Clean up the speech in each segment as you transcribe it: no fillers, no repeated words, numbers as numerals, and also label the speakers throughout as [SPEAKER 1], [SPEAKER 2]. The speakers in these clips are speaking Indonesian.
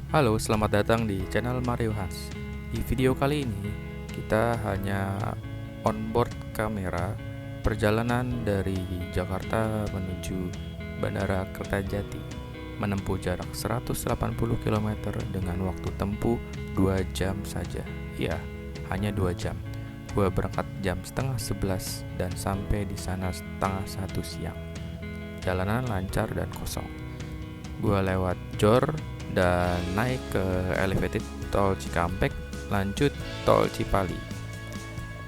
[SPEAKER 1] Halo, selamat datang di channel Mario Has. Di video kali ini, kita hanya onboard kamera perjalanan dari Jakarta menuju Bandara Kertajati, menempuh jarak 180 km dengan waktu tempuh 2 jam saja. Iya, hanya 2 jam. Gue berangkat jam setengah 11 dan sampai di sana setengah 1 siang. Jalanan lancar dan kosong. Gue lewat JOR dan naik ke elevated tol Cikampek, lanjut tol Cipali.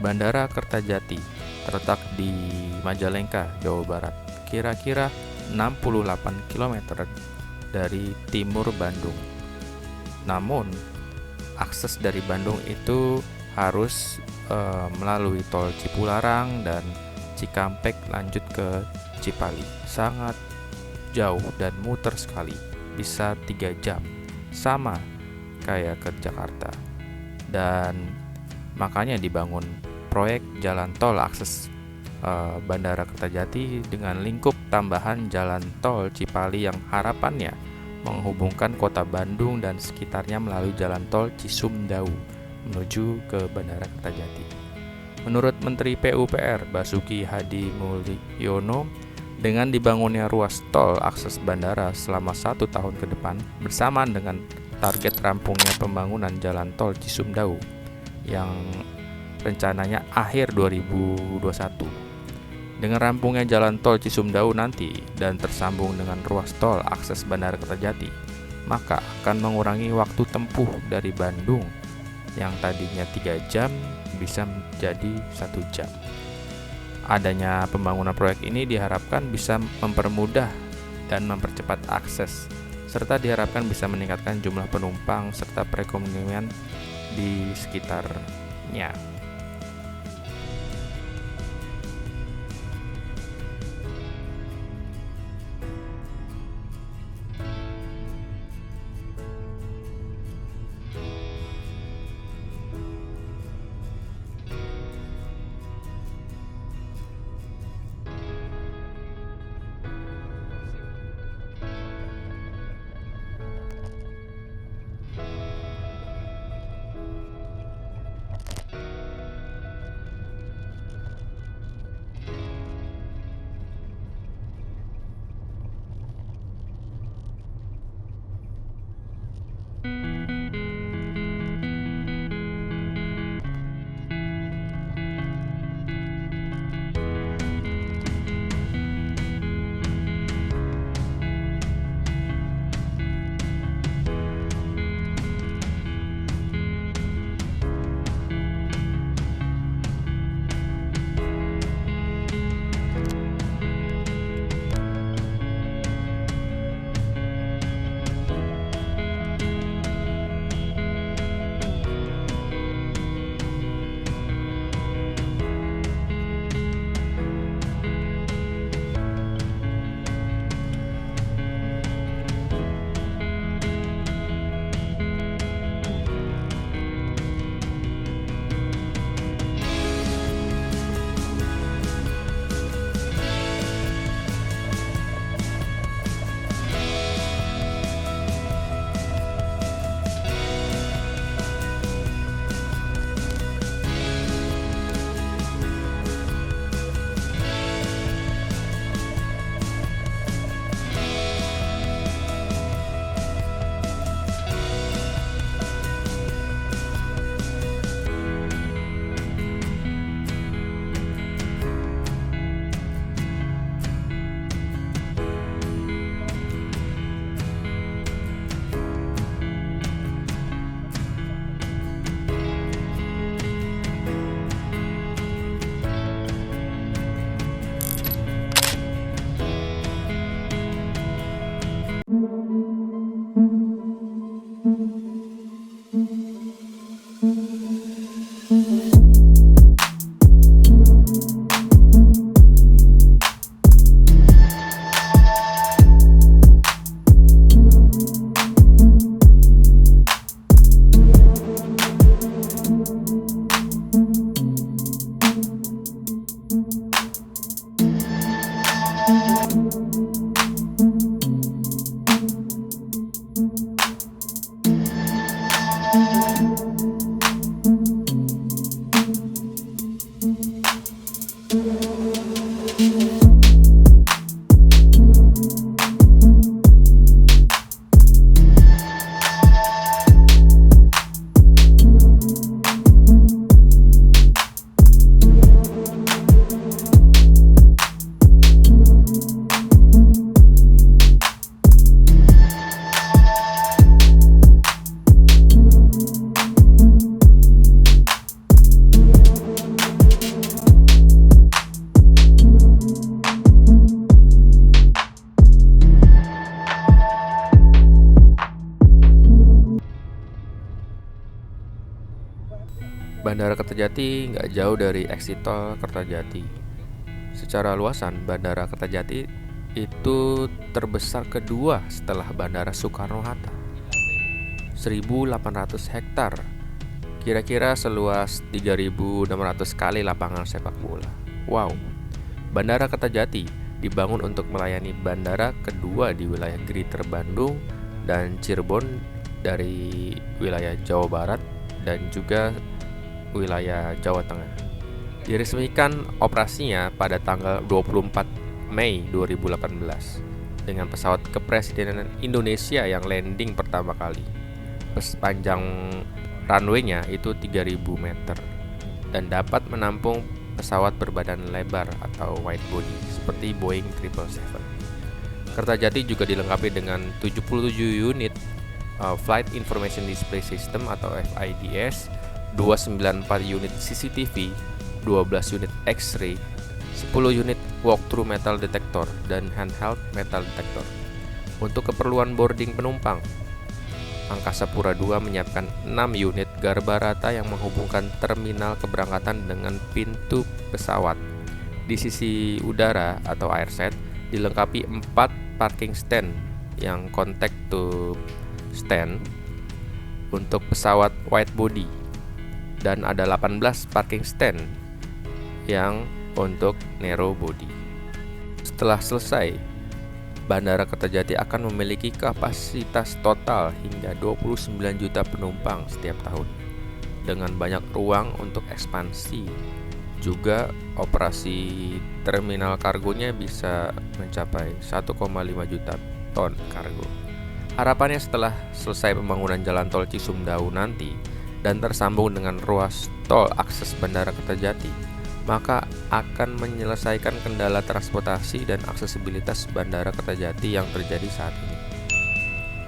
[SPEAKER 1] Bandara Kertajati terletak di Majalengka, Jawa Barat, kira-kira 68 km dari timur Bandung. Namun, akses dari Bandung itu harus melalui tol Cipularang dan Cikampek lanjut ke Cipali. Sangat jauh dan muter sekali, bisa 3 jam, sama kayak ke Jakarta. Dan makanya dibangun proyek jalan tol akses Bandara Kertajati dengan lingkup tambahan jalan tol Cipali yang harapannya menghubungkan kota Bandung dan sekitarnya melalui jalan tol Cisumdawu menuju ke Bandara Kertajati. Menurut Menteri PUPR Basuki Hadi Mulyono, dengan dibangunnya ruas tol akses bandara selama 1 tahun ke depan, bersamaan dengan target rampungnya pembangunan jalan tol Cisumdawu yang rencananya akhir 2021. Dengan rampungnya jalan tol Cisumdawu nanti dan tersambung dengan ruas tol akses Bandara Kertajati, maka akan mengurangi waktu tempuh dari Bandung yang tadinya 3 jam bisa menjadi 1 jam. Adanya pembangunan proyek ini diharapkan bisa mempermudah dan mempercepat akses, serta diharapkan bisa meningkatkan jumlah penumpang serta perekonomian di sekitarnya. Bandara Kertajati nggak jauh dari exit tol Kertajati. Secara luasan, Bandara Kertajati itu terbesar kedua setelah Bandara Soekarno-Hatta, 1.800 hektar, kira-kira seluas 3.600 kali lapangan sepak bola. Wow, Bandara Kertajati dibangun untuk melayani bandara kedua di wilayah Greater Bandung dan Cirebon dari wilayah Jawa Barat dan juga wilayah Jawa Tengah. Diresmikan operasinya pada tanggal 24 Mei 2018 dengan pesawat kepresidenan Indonesia yang landing pertama kali. Panjang runway-nya itu 3.000 meter dan dapat menampung pesawat berbadan lebar atau wide body seperti Boeing 777. Kertajati juga dilengkapi dengan 77 unit Flight Information Display System atau FIDS, 294 unit CCTV, 12 unit X-ray, 10 unit walk-through metal detector, dan handheld metal detector. Untuk keperluan boarding penumpang, Angkasa Pura II menyiapkan 6 unit garba rata yang menghubungkan terminal keberangkatan dengan pintu pesawat. Di sisi udara atau airside dilengkapi 4 parking stand yang contact to stand untuk pesawat wide body dan ada 18 parking stand yang untuk narrow body. Setelah selesai, Bandara Kertajati akan memiliki kapasitas total hingga 29 juta penumpang setiap tahun dengan banyak ruang untuk ekspansi. Juga operasi terminal kargonya bisa mencapai 1,5 juta ton kargo. Harapannya setelah selesai pembangunan jalan tol Cisumdawu nanti dan tersambung dengan ruas tol akses Bandara Kertajati, maka akan menyelesaikan kendala transportasi dan aksesibilitas Bandara Kertajati yang terjadi saat ini.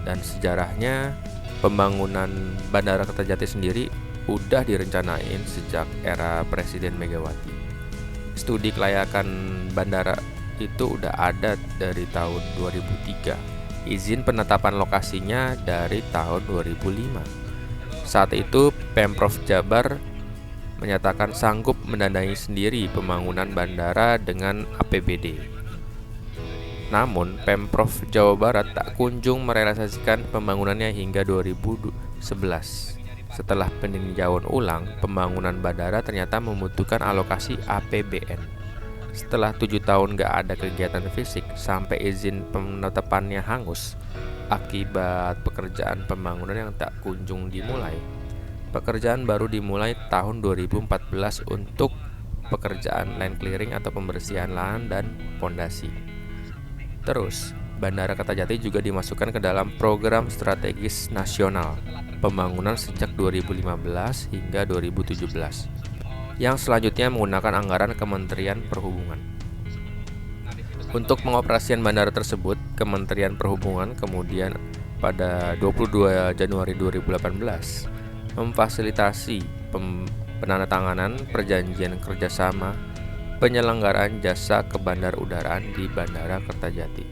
[SPEAKER 1] Dan sejarahnya, pembangunan Bandara Kertajati sendiri udah direncanain sejak era Presiden Megawati. Studi kelayakan bandara itu udah ada dari tahun 2003. Izin penetapan lokasinya dari tahun 2005. Saat itu Pemprov Jabar menyatakan sanggup mendanai sendiri pembangunan bandara dengan APBD. Namun, Pemprov Jawa Barat tak kunjung merealisasikan pembangunannya hingga 2011. Setelah peninjauan ulang, pembangunan bandara ternyata membutuhkan alokasi APBN. Setelah 7 tahun gak ada kegiatan fisik sampai izin penetapannya hangus akibat pekerjaan pembangunan yang tak kunjung dimulai. Pekerjaan baru dimulai tahun 2014 untuk pekerjaan land clearing atau pembersihan lahan dan pondasi. Terus, Bandara Kertajati juga dimasukkan ke dalam program strategis nasional pembangunan sejak 2015 hingga 2017 yang selanjutnya menggunakan anggaran Kementerian Perhubungan. Untuk pengoperasian bandara tersebut, Kementerian Perhubungan kemudian pada 22 Januari 2018 memfasilitasi penandatanganan perjanjian kerjasama penyelenggaraan jasa kebandarudaraan di Bandara Kertajati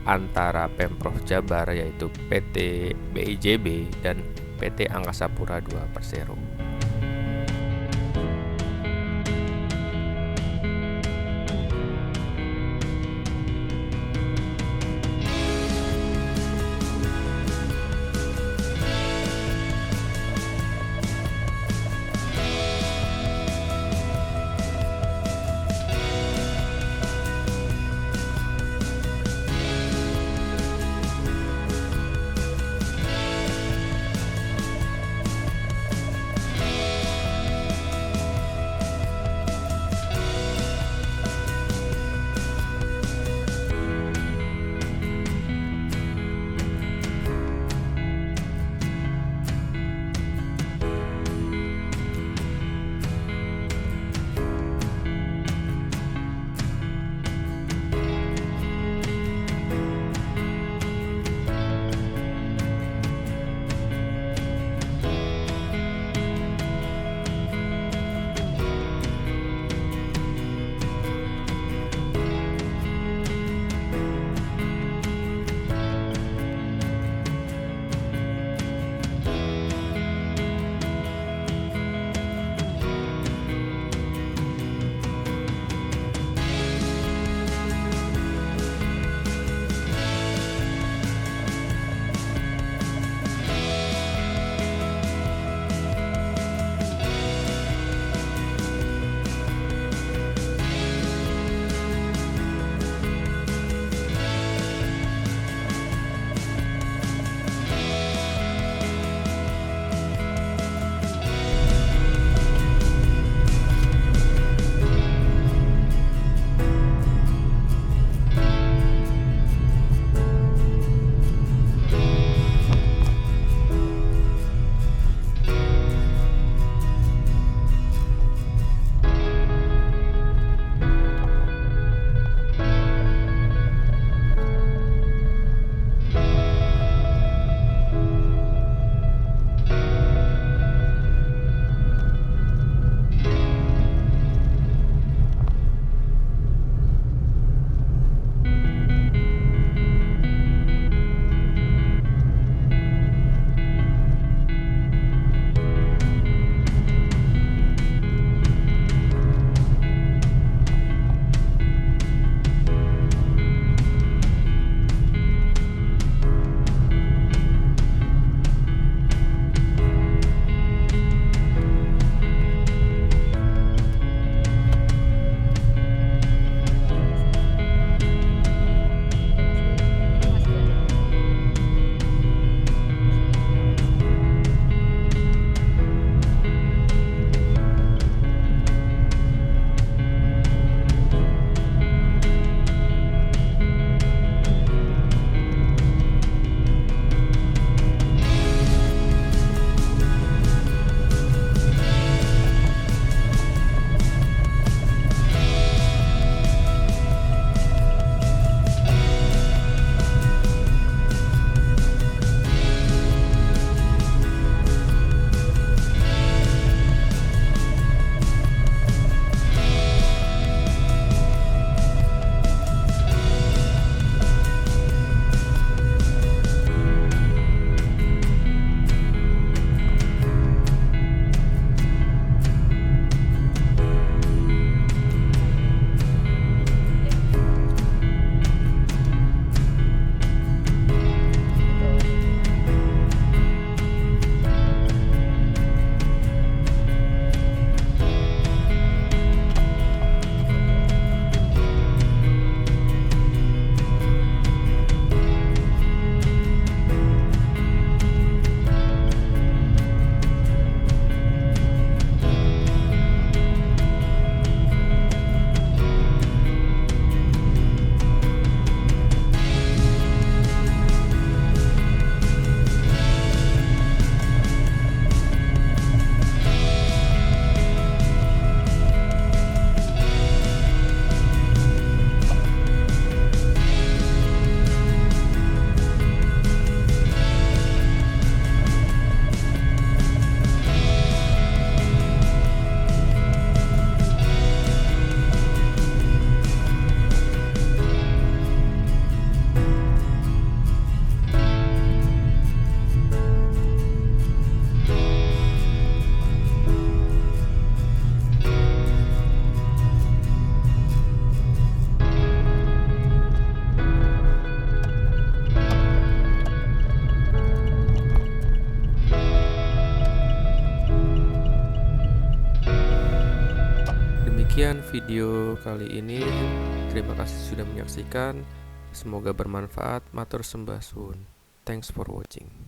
[SPEAKER 1] antara Pemprov Jabar yaitu PT BIJB dan PT Angkasa Pura II Persero. Sekian video kali ini. Terima kasih sudah menyaksikan. Semoga bermanfaat. Matur sembah suwun. Thanks for watching.